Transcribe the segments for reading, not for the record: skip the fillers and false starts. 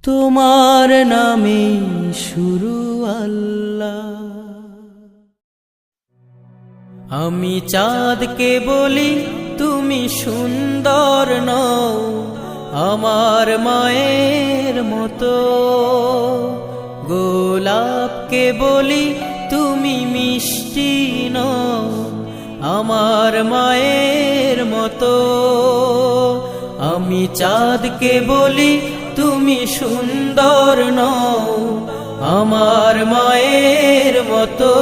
তোমার নামে শুরু আল্লাহ। আমি চাঁদকে বলি তুমি সুন্দর নও, আমার মায়ের মতো। গোলাপকে বলি তুমি মিষ্টি নও, আমার মায়ের মতো। আমি চাঁদকে বলি তুমি সুন্দর নও, আমার মায়ের মতো।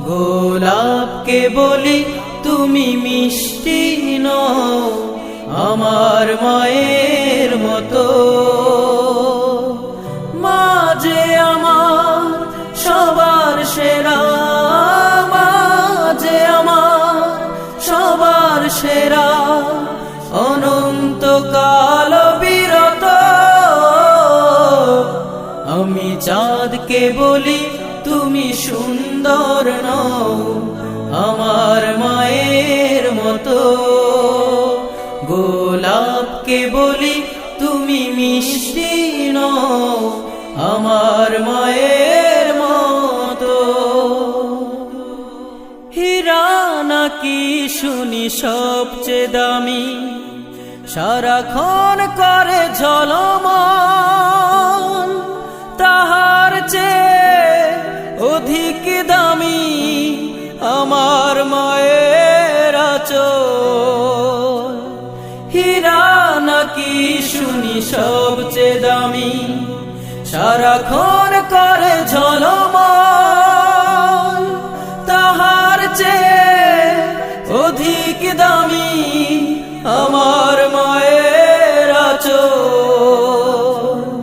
গোলাপকে বলি তুমি মিষ্টি নও, আমার মায়ের মতো। মা যে আমার সবার সেরা, মা যে আমার সবার সেরা, অনন্তকাল বিরত। আমি চাঁদকে বলি তুমি সুন্দর নও, আমার মায়ের মতো। গোলাপকে বলি তুমি মিষ্টি নও, আমার মায়ের মতো। হীরা নাকি শুনি সবচেয়ে দামি, সারাক্ষণ করে ঝলমল, তাহার চেয়ে অধিক দামি আমার মায়ের আঁচল। হীরা নাকি শুনি সবচেয়ে দামি, সারাক্ষণ করে ঝলমল,